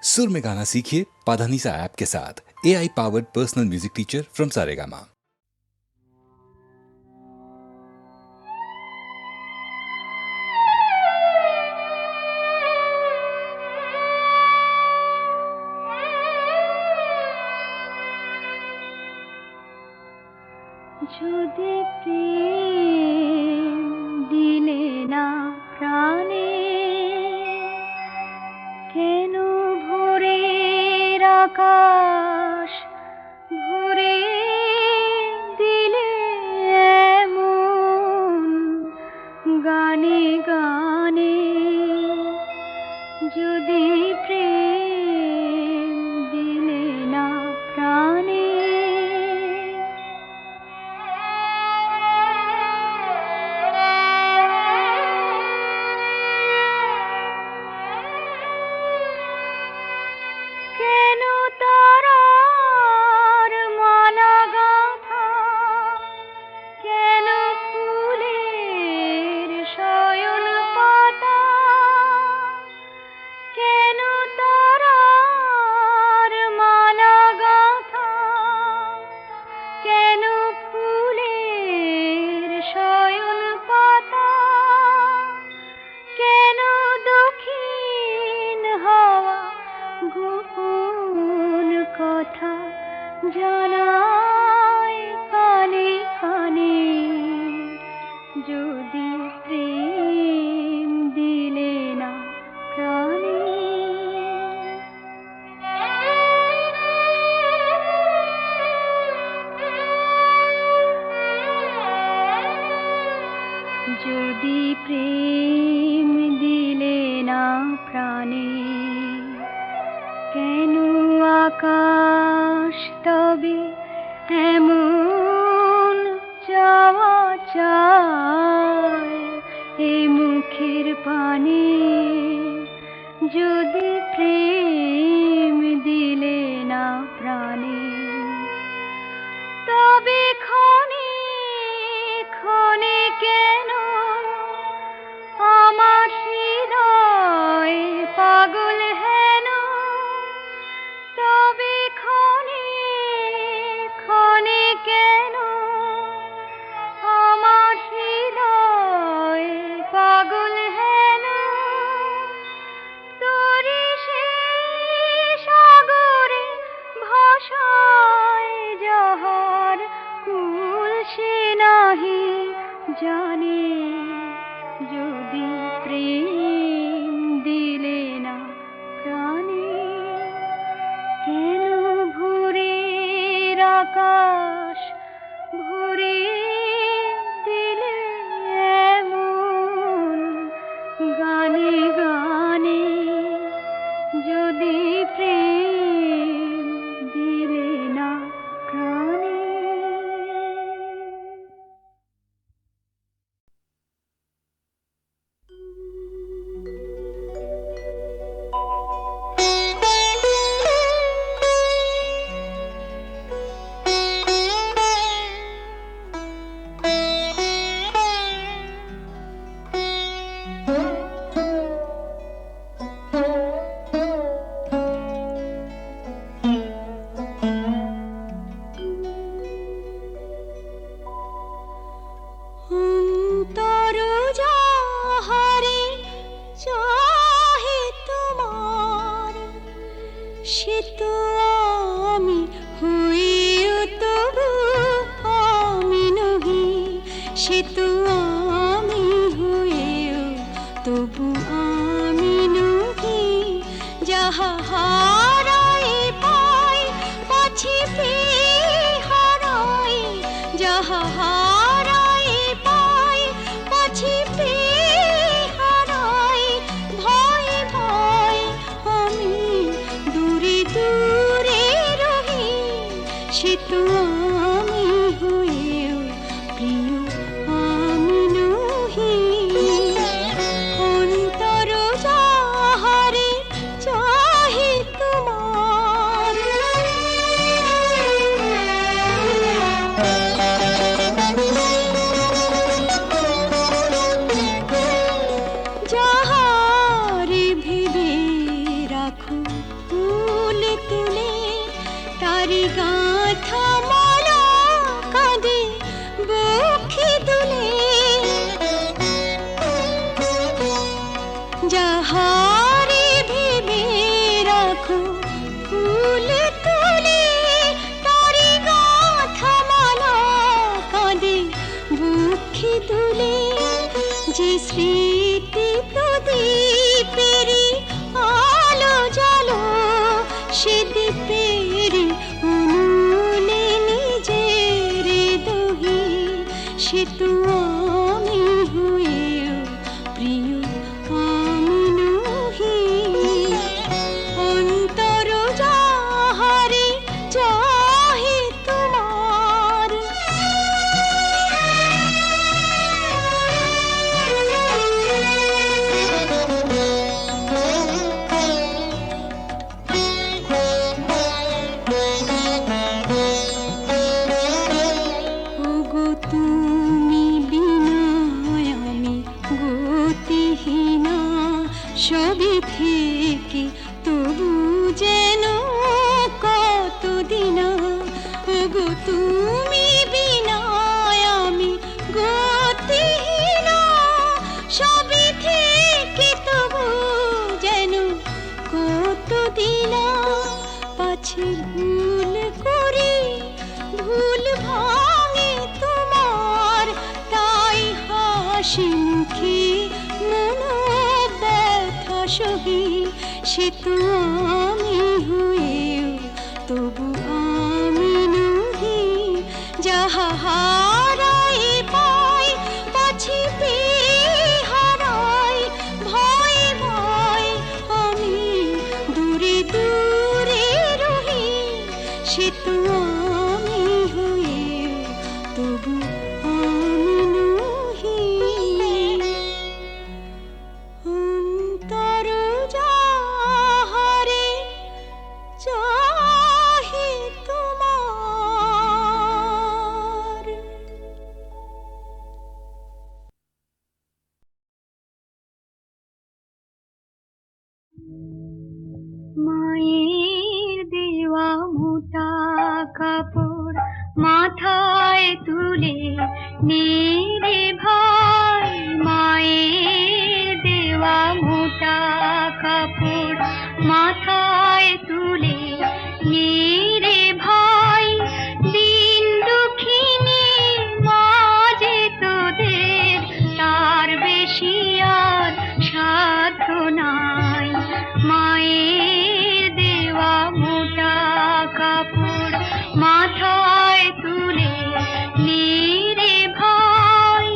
सुर में गाना सीखिए पाधानीसा ऐप के साथ। AI powered personal music teacher from Saregama. যদি প্রেম দিলে না প্রাণে, কেন ভোরের আকাশ ভরে দিলে এমন গানে গানে। যদি প্রেম দিলে না প্রাণে, কথা জানায় কানে কানে। যদি প্রেম দিলে না প্রাণে, যদি প্রেম দিলে না প্রাণে, কেন আকাশ তবে এমন চাওয়া চায় এ মুখের পানে। যদি প্রেম দিলে না প্রাণে, তবে ক্ষণে ক্ষণে কেন আমার হৃদয় পাগল হেন। তবে ক্ষণে ক্ষণে কেন আমার হৃদয় পাগল হেন। তোরে সে সাগরে ভাষায় যাহার কুল সে নাহি জানে। যদি প্রেম দিলে না প্রাণে, কেন ভোরের আকাশ ভরে দিলে এমন গানে গানে। যদি প্রেম দিলে না প্রাণে। সে তো আমি হইও তবু আমি নহি। সে তো আমি হইও তবু আমি নহি। যাহা হারাই পাই পাছি পেয়ে হারাই। যাহা হারাই পাই পাছি পেয়ে হারাই। ভয় ভয় আমি দূরে দূরে রহি। সে তো আমি হইও প্রিয় আমি নহি। অন্তর যাহারে চাহে তোমার, যাহারে ভেবে রাখো তারি গাঁথা মালা কাঁদে বক্ষে দুলে, যাহারে ভেবে রাখো ফুল তুলে, তারি গাঁথা মালা কাঁদে বক্ষে দুলে। যে স্মৃতি প্রদীপেরি আলো জালো, সে দ্বীপেরি উনুনে নিজের দহি, সে তো আমি হয়েও প্রিয় আমি নহি। অন্তর যাহারে চাহে তোমার, ওগো তুমি বিনা আমি গতিহীনা, সবই থেকে তবু যেন কতদিন। ওগো তুমি বিনা আমি গতিহীনা, সবই থেকে তবু যেন কতদিন। পাছে ভুল করি ভুল ভাঙে তোমার, তাই হাসি মুখে মন ব্যথা সহি। সে তো আমি হয়েও তবু আমি নহি, যাহা হারাই পাই পাছি পেয়ে হারাই। ভয়ে ভয়ে আমি দূরে দূরে রহি, সে তো আমি হয়েও তবু আমি নহি। অন্তর যাহারে চাহে তোমার। মায়ের দেওয়া মোটা কাপড় মাথায় তুলে নেরে ভাই, মায়ের দেওয়া মোটা কাপড় মাথায় তুলে নেরে ভাই। দিন দুঃখিনী মাঝে তোদের তার বেশি আর সাধ্য নাই। মায়ের দেওয়া মোটা কাপড় মাথায় তুলে নেরে ভাই।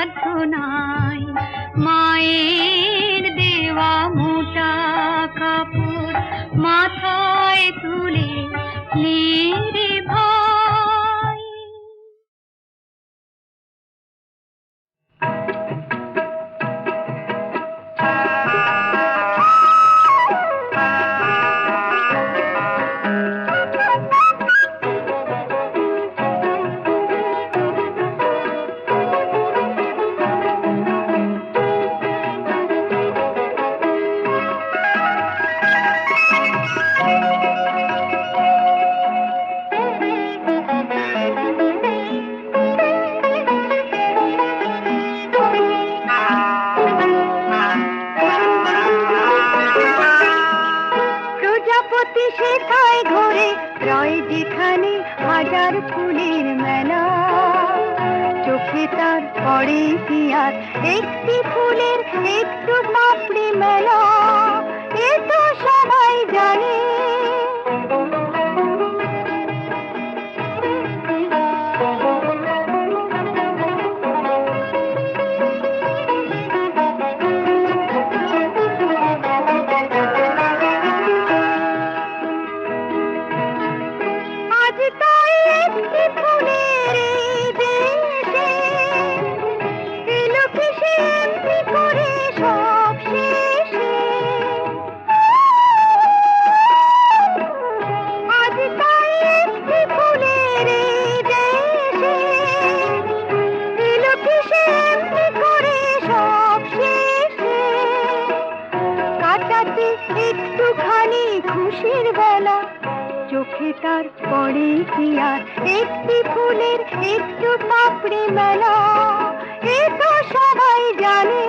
প্রার্থনায় মায়ের দেওয়া মোটা কাপড় মাথায় তুলে নে রে ভাই। প্রজাপতি সেথায় ঘোরে রয় যেখানে হাজার ফুলের মেলা, চোখে তার পড়ে কি আর একটি ফুলের একটু পাপড়ি মেলা, এ তো সবাই জানে। আজ তাই একটি ফুলের এই দেশে এলো কিসে এমনি করে সব শেষে। আজ তাই একটি ফুলের এই দেশে এলো কিসে এমনি করে সব শেষে। কাটাতে একটুখানি খুশির বেলা, চোখে তার পড়ে কি আর একটি ফুলের একটু পাপড়ি মেলা, এ তো সবাই জানে।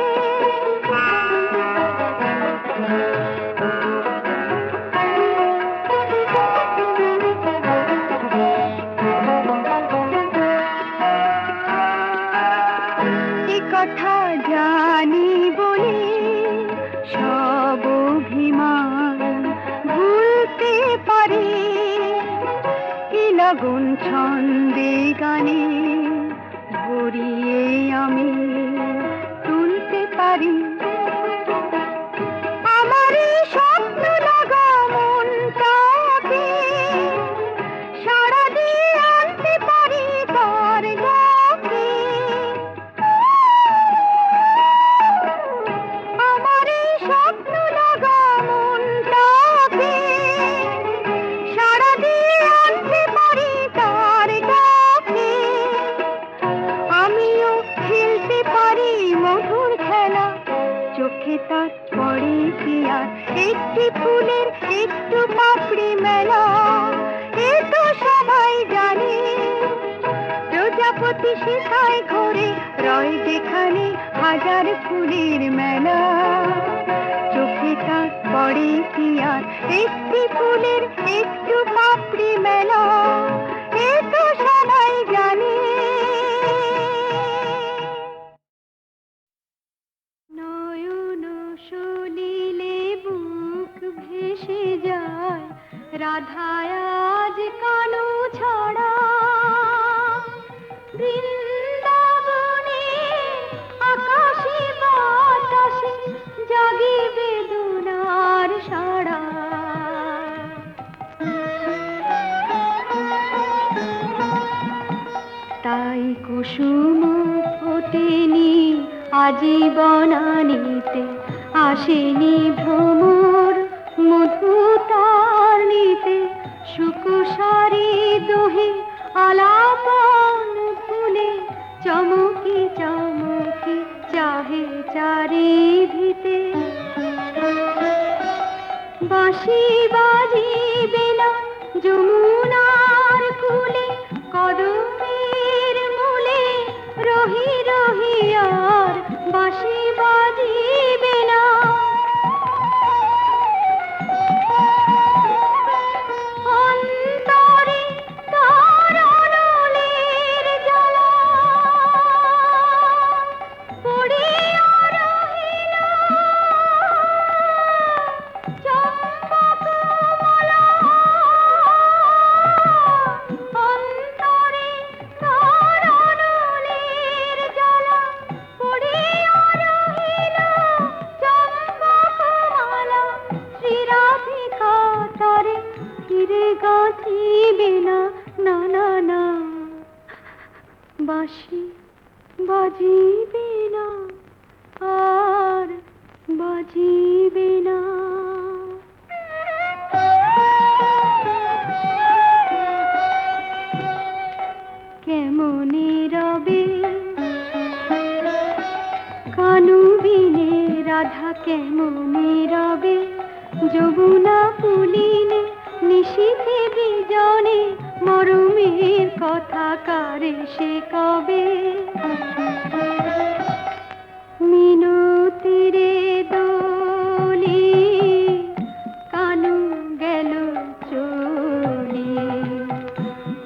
এ কথা জানি বলে সব অভিমান ভুলতে পারি, কি লগন ছন্দে গানে ভরিয়ে আমি তুলতে পারি। আমার এই স্বপ্ন লাগা মনটাকে সাড়া দিয়ে আনতে পারি তার গাকে। আমার এই স্বপ্ন লাগা মনটাকে সাড়া দিয়ে আনতে পারি তার গাকে। আমিও খেলতে পারি মধুর খেলা, চোখে তার পড়ে কি আর একটি ফুলের একটু পাপড়ি মেলা, এ তো সবাই জানে। প্রজাপতি সেথায় ঘোরে রয় যেখানে হাজার ফুলের মেলা, চোখে তার পড়ে কি আর একটি ফুলের একটু পাপড়ি মেলা, এ তো সবাই জানে। নয়ন সলিলে বুক ভেসে যায় রাধায় আজ কানু ছড়া, বৃন্দাবনে আকাশে বাতাসে জাগে বেদনার সাড়া। তাই কুসুম ফোটেনি আজীবনানিতে, আসেনি ভ্রমর মধু তার নিতে, সুকুসারি দোহে আলাপন ফুলে চমকি চমকি চাহে চারিধিতে। বাঁশি বাজিবে না যমুনার কূলে, কদমের মূলে রহি রহি আর বাঁশি বাজিবে না। অন্তরে তার অনলের জ্বালা পড়িয়া রহিল চম্পকমালা। অন্তরে বাঁশি বাজিবে না, আর বাজিবে না। কেমনে রবে কানু বিনে রাধা, কেমনে রবে যমুনা পুলিনে নিশীথে বিজনে, মরমের কথা কারে সে কবে। মিনতিরে দোলি কানু গেল চলি,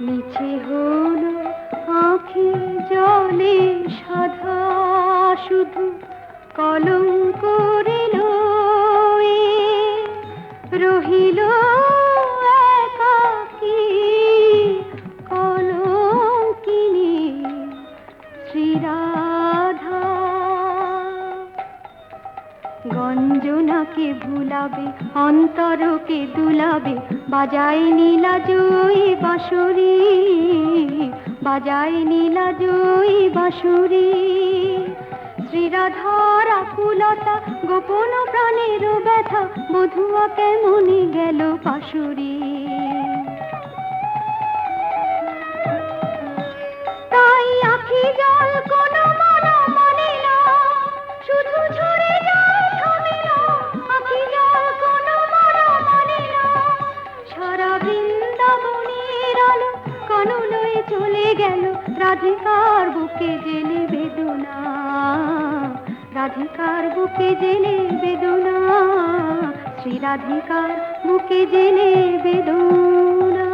মিছে হলো আঁখি জলে সাধা, শুধু কলঙ্ক রইল রহিল একাকী কলঙ্কিনী শ্রীরাধা। গঞ্জনাকে ভুলাবে, অন্তরকে দুলাবে, বাজায় নীলা জয়ী বাঁশুরি, বাজায় নীলা জয়ী বাঁশুরি। শ্রীরাধার আকুলতা, গোপন প্রাণের ব্যথা, বধুয়া কেমনে গেল পাশুরি। তাই আখি জল কোন মন মানে না, শুধু ঝরে যায় থামে না। আখি জল কোন মন মানে না, সারা বৃন্দাবনের আলো কানু লয়ে চলে গেল। রাধিকার বুকে জেলে বেদনা, রাধিকার বুকে জেলে বেদনা, শ্রী রাধিকার বুকে জেলে বেদনা।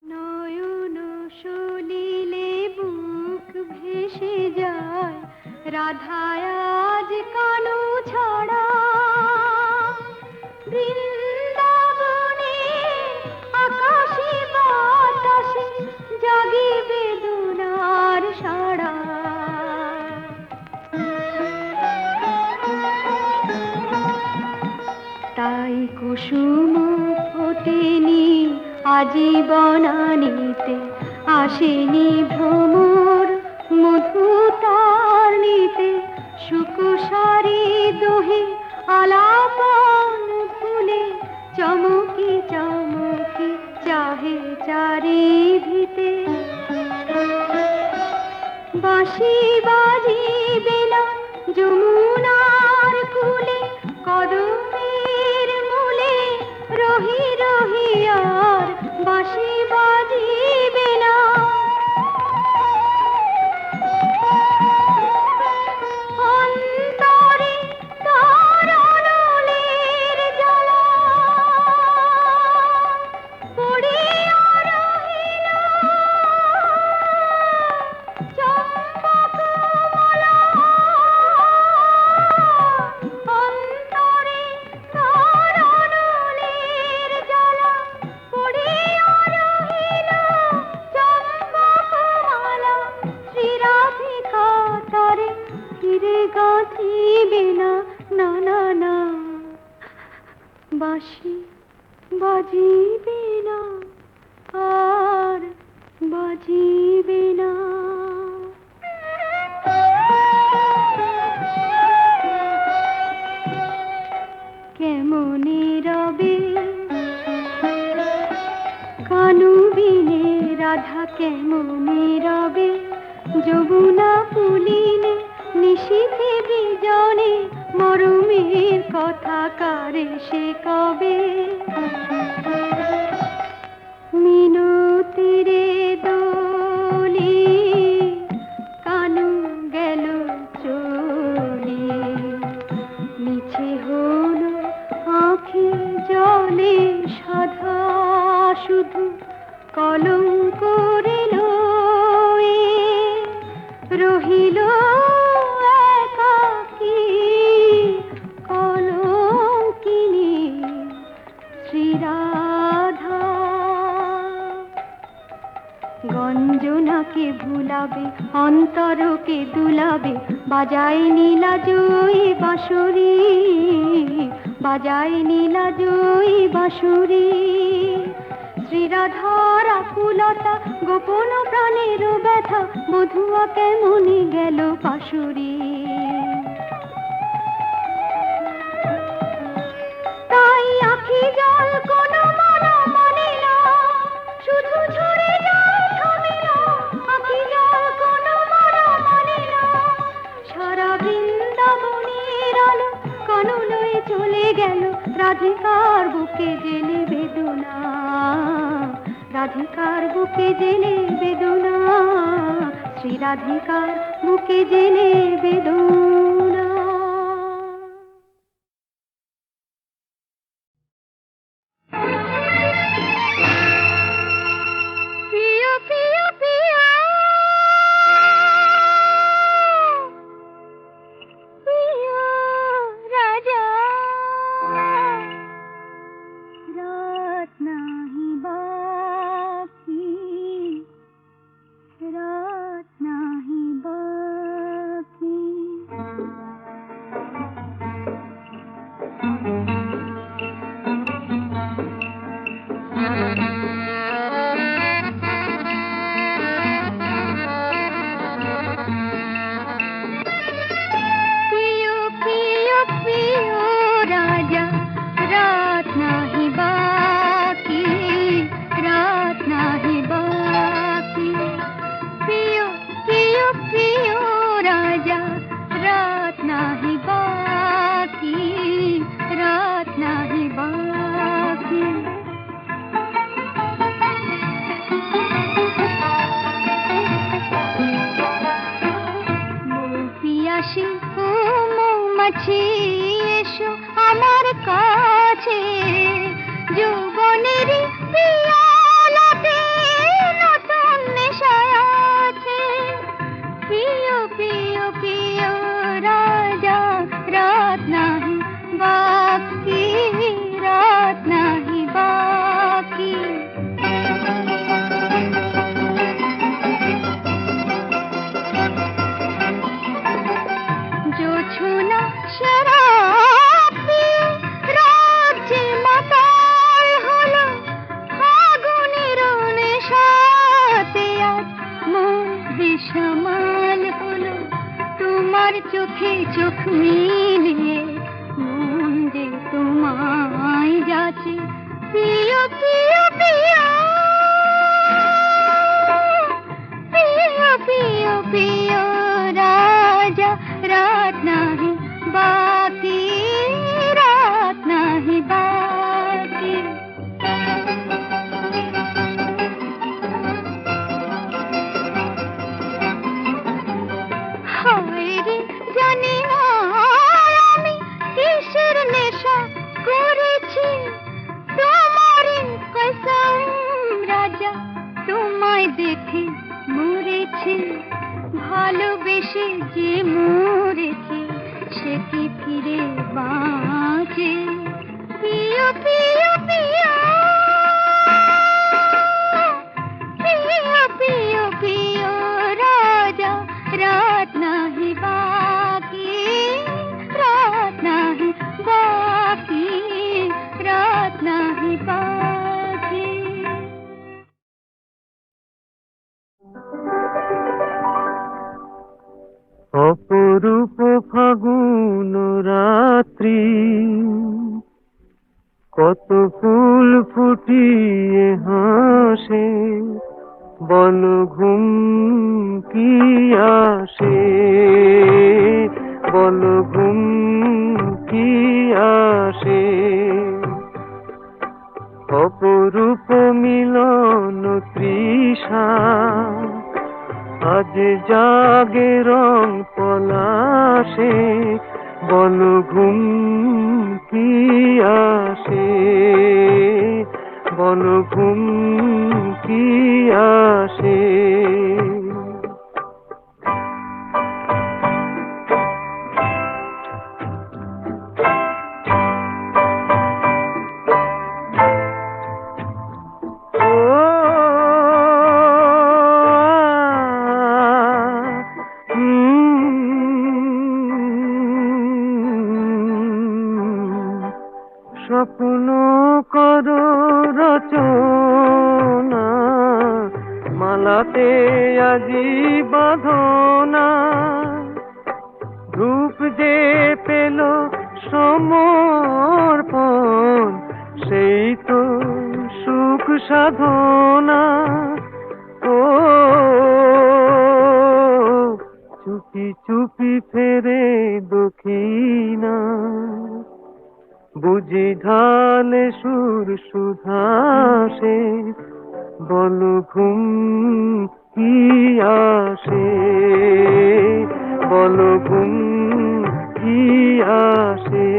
নয়ন সলিলে বুক ভেসে যায়, রাধায় আজ কানু ছাড়া। বৃন্দাবনে আকাশে বাতাসে জাগে বেদনার সাড়া। তাই কুসুম ফোটেনি আজীবনানিতে, আসেনি ভ্রমর মধু তার নিতে। সুকুসারি দোহে আলাপন ভুলে, চমকি চমকি চাহে চারি ভিতে। বাঁশি বাজিবে না যমুনার কূলে, কদমের মূলে রহি রহি আর বাঁশি বাজিবে না। অন্তরে তার অনলের জ্বালা পড়িয়া রহিল চম্পকমালা। অন্তরে তার অনলের জ্বালা পড়িয়া রহিল চম্পকমালা। শ্রী রাধিকা তারে ফিরে গাঁথিবে না, না না না। বাঁশি বাজিবে না, আর বাজিবে না। কেমনে রবে কানু বিনে রাধা, কেমনে রবে যমুনা পুলিনে নিশীথে বিজনে, মরমের কথা কারে সে কবে। মিনতিরে দোলি কানু গেল চলি, মিছে হলো আঁখি জলে সাধা, শুধু কলঙ্ক রইল রহিল একাকী কলঙ্কিনী শ্রীরাধা। গঞ্জনাকে ভুলাবে, অন্তরকে দুলাবে, বাজায় নীলা জয়ী বাঁশুরি, বাজায় নীলা জয়ী বাঁশুরি। শ্রীরাধার আকুলতা গোপন প্রাণের ব্যথা বধুয়া কেমনি গেল পাশুরি। তাই আখি জল কোন মন মানে না, শুধু ঝরে যায় থামে না। আখি জল কোন মন মানে না, সারা বৃন্দাবনের আলো কাননয়ে চলে গেল। রাধিকার বুকে জেলে বেদনা, রাধিকার বুকে জেলে বেদনা, শ্রী রাধিকার বুকে জেলে বেদনা। প্রিয় প্রিয় প্রিয় প্রিয় রাজা, রাত নাহি বাকি, রাত নাহি বাকি। প্রিয় প্রিয় প্রিয় রাজা, রাত নাহি বাকি, রাত নাহি বাকি। প্রিয় প্রিয় প্রিয় রাজা, রাত নাহি বাকি, রাত নাহি বাকি। পিয়াসী ও মৌমাছি এসো আমার কাছে, যৌবনের পিয়ালাতে নতুন নেশায় আছে। প্রিয় প্রিয় প্রিয় রাজা, রাত নাহি বাকি, রাত নাহি বাকি। জোছনা শরাবি রাজ্যে মাতাল হলো, ফাগুনের নেশাতে আজ মন বেসামাল হলো। তোমার চোখে চোখ মিলিয়ে মন যে তোমায় যাচ্ছে। প্রিয় প্রিয় প্রিয় প্রিয় প্রিয় প্রিয় রাজা, রাত নাহি বাকি, রাত নাহি বাকি। হায় রে জানি না আমি কিসের নেশা করেছি, তোমারই কসম রাজা, তোমায় দেখে মরেছি। ভালোবেসে যে মরেছি সে কি ফিরে বাঁচে? প্রিয় প্রিয় প্রিয় প্রিয় প্রিয় প্রিয় রাজা, রাত নাহি বাকি, রাত নাহি বাকি, রাত নাহি বাকি। অপরূপ ফাগুন রাত্রি, কত ফুল ফুটিয়ে হাসে, বন ঘুম কি আসে, বন ঘুম কি আসে। অপরূপ মিলন তৃষা, আজ জাগে রং পলাশে, বন ঘুম কি আসে, বন ঘুম কি আসে। স্বপ্ন করো রচনা, হাতে আজি বাঁধনা, ধূপ যে পেল সমর্পণ, সেই তো সুখ সাধনা। ও চুপি চুপি ফেরে দক্ষিণা, বুঝি ঢালে সুর সুধাসে, বল ঘুম কি আসে, বল ঘুম কি আসে।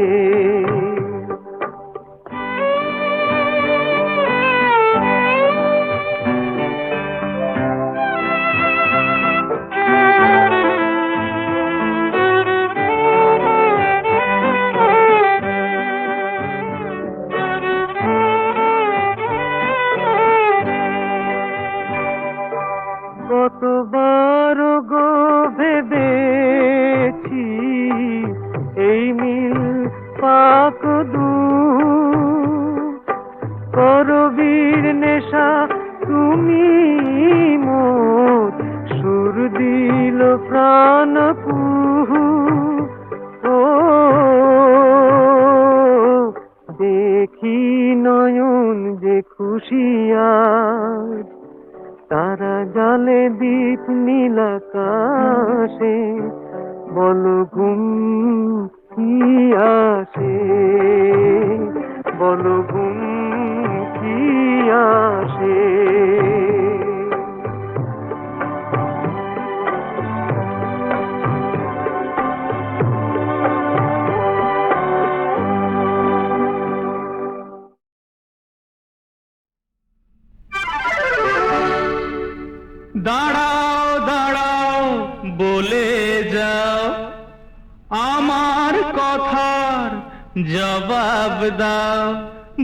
কতবার গো ভেবেছি এই মিল পাক করবীর নেশা তুমি মোর, সুর দিল প্রাণ কুহু। ও দেখি নয়ন যে খুশিয়ার, তারা জালে দীপ নীল আকাশে, বল ঘুম কি আসে, বল ঘুম কি আসে। দাঁড়াও দাঁড়াও বলে যাও, আমার কথার জবাব দাও,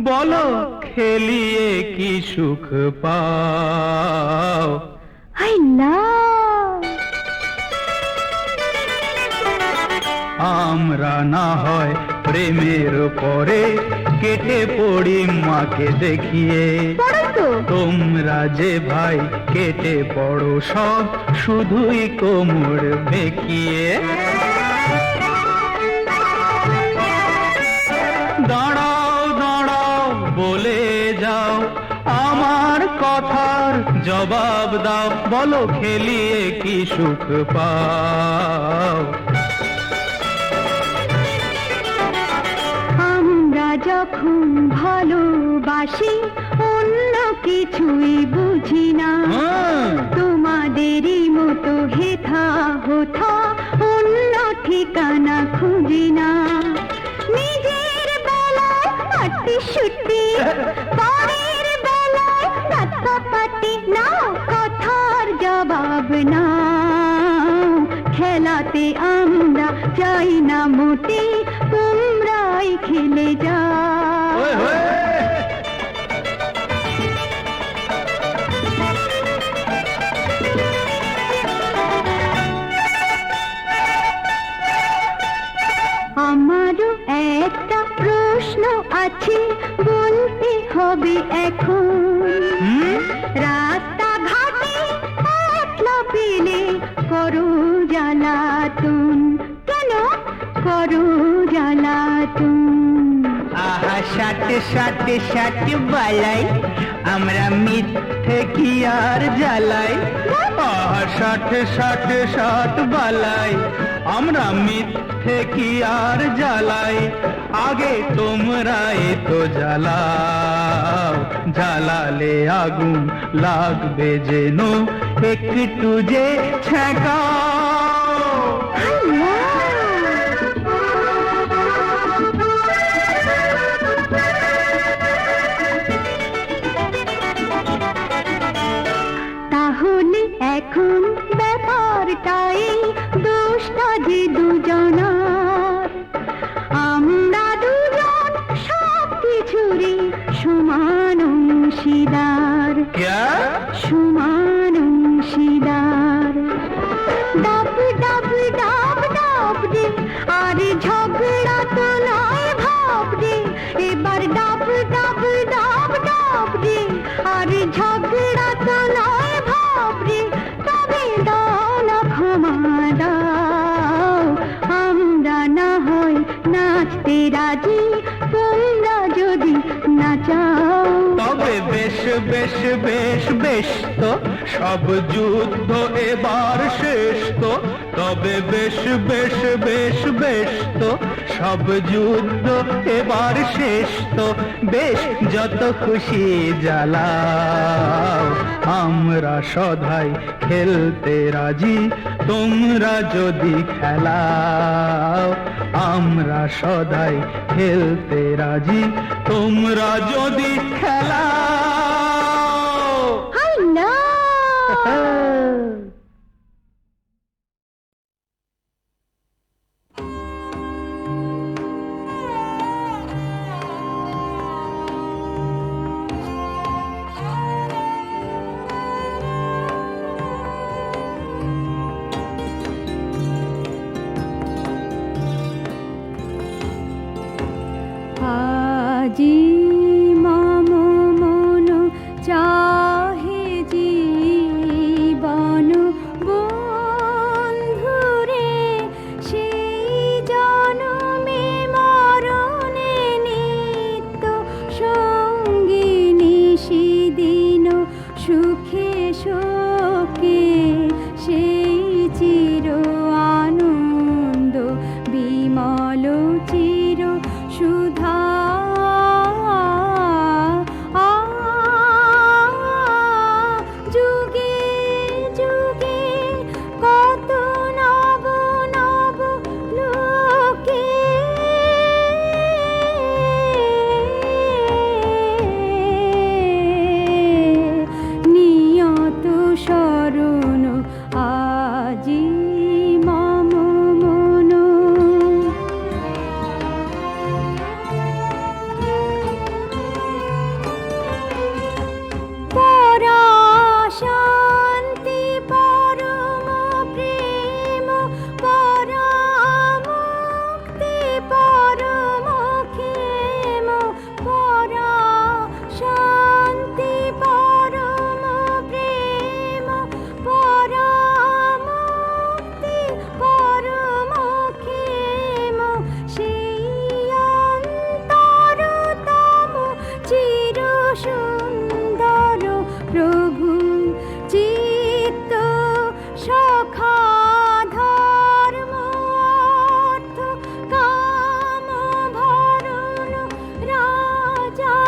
বলো খেলিয়ে কি সুখ পাও। I know. আমরা না হয় প্রেমের পরে কেটে পড়ি মাকে দেখিয়ে, তোমরা যে ভাই কেটে পড়ো সব শুধুই কোমর বেঁকিয়ে। দাঁড়াও দাঁড়াও বলে যাও, আমার কথার জবাব দাও, বলো খেলিয়ে কি সুখ পাও। আমরা যখন ভালোবাসি অন্য কিছুই বুঝি না, তোমাদেরই মতো হেথা হোথা অন্য ঠিকানা খুঁজি না। নিজের বেলায় পাটি সুটি, পরের বেলায় পাটি না, কথার জবাব না। খেলাতে আমরা চাই না মোটে, তোমরাই খেলে যাও। আমারও একটা প্রশ্ন আছে, বলতে হবে এখন। রাস্তাঘাটে একলা পেলে করো জ্বালাতন, কেন করো জ্বালাতন? আহা সাথে সাথে সাথে বালাই, আমরা মিথ্যে কি আর জ্বালাই। আহা সাথে সাথে সাথ বালাই, আমরা মিথ্যে কি আর জ্বালাই। আগে তোমরা তো জ্বালাও, জ্বালালে আগুন লাগবে যেন একটু যে ছ্যাঁকাও। তাহলে এখন ব্যাপারটাই দোষটা যে দুজনার, আমরা দুজন সব কিছুরই সমান অংশীদার, সমান অংশীদার। ডাব ডাব ডাব ডাব রে, আরে ঝগড়া তো নয় ভাব রে, এবার ডাব ডাব ডাব ডাব রে, আরে ঝগড়া তো নয় ভাব রে। বেশ বেশ বেশ তো সব যুদ্ধ এবার শেষ তো, তবে বেশ বেশ বেশ বেশ তো সব যুদ্ধ এবার শেষ তো, বেশ যত খুশি জ্বালাও আমরা সদাই খেলতে রাজি, তোমরা যদি খেলাও আমরা সদাই খেলতে রাজি, তোমরা যদি খেলাও। I know! আজি মম মন চাহে জীবন বন্ধুরে, সেই জনমে মরণে নিত্য সঙ্গিনী, সেদিন সুখে শোকে সেই চির আনন্দ, বিমল চির সুধা। যুগে যুগে কত নব নব লোকে নিয়ত স্মরণ আজি মম মন। পরা শান্তি পরম প্রেম, পরা মুক্তি পরম ক্ষেম, পরা শান্তি পরম প্রেম, পরা মুক্তি পরম ক্ষেম, সেই অন্তরতম চির সুন্দর প্রভু চিত্ত সখা ধর্ম অর্থ কাম ভরণ রাজা।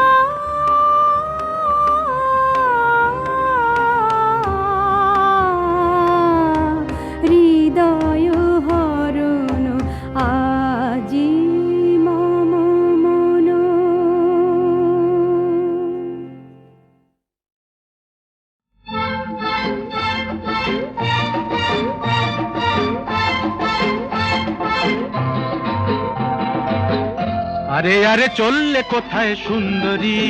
হৃদয় হরণ আজি মম মন। আরে আরে চললে কোথায় সুন্দরী,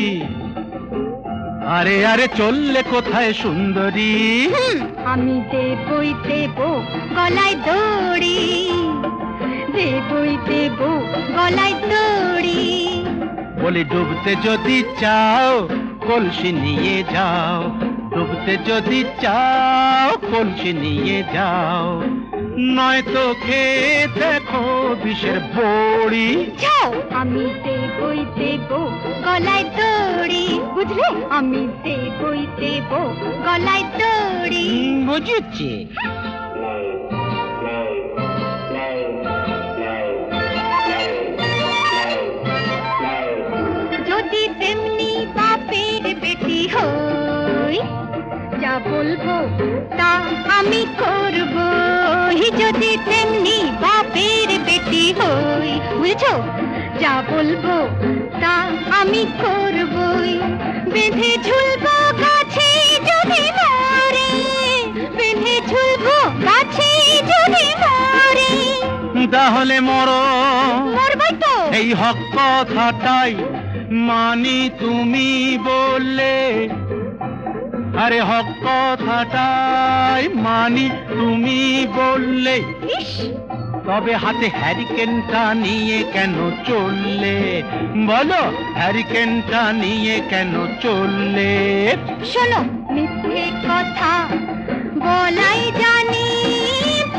আরে আরে চললে কোথায় সুন্দরী, আমি দেবই দেব গলায় দড়ি, দেবই দেব গলায় দড়ি। বলি ডুবতে যদি চাও কলসি নিয়ে যাও, ডুবতে যদি চাও কলসি নিয়ে যাও, নয়তো খেয়ে দেখো বিষের বড়ি। যাও, আমি দেবই দেব গলায় দড়ি, বুঝলে? আমি দেবই দেব গলায় দড়ি। বুঝেছি। যদি তেমনি বাপের বেটি হই, যা বলবো তা আমি করব। যদি তেমনি বাপের বেটি হই, বুঝছো? যা বলবো তা আমি করবই। বেঁধে ঝুলবো গাছে যদি মরে, বেঁধে ঝুলবো গাছে যদি মরে। তাহলে মরো, মরবই তো। এই হক কথাটাই মানি তুমি বললে, আরে হক কথাটাই মানি তুমি বললে। তবে হাতে হ্যারিকেনটা নিয়ে কেন চললে, বলো হ্যারিকেনটা নিয়ে কেন চললে? শোনো, মিথ্যে কথা বলাই জানি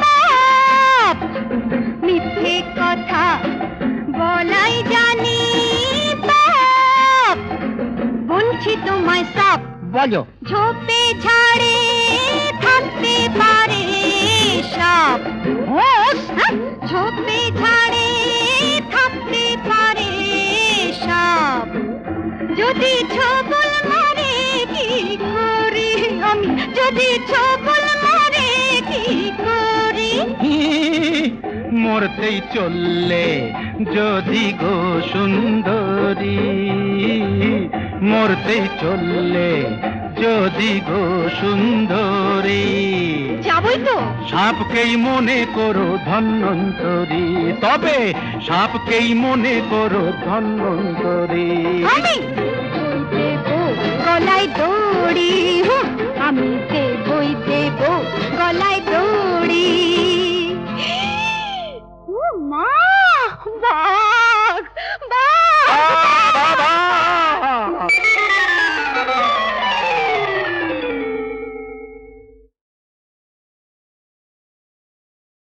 পাপ, মিথ্যে কথা বলাই জানি পাপ। বলছি তোমায় সাপ। বলো। ঝোপে ঝাড়ে থাকতে পারে সাপ। ঝোপে ঝাড়ে থাকতে পারে সাপ, যদি ছবল মারে কি করি আমি, যদি ছবল মারে কি করি? মরতেই চললে যদি গো সুন্দরী, মরতেই চললে যদি গো সুন্দরী, যাবই তো। সাপকেই মনে করো ধন্বন্তরী, তবে সাপকেই মনে করো ধন্বন্তরী। আমি দেবো গলায় দড়ি, আমি দেবই দেবো গলায় দড়ি।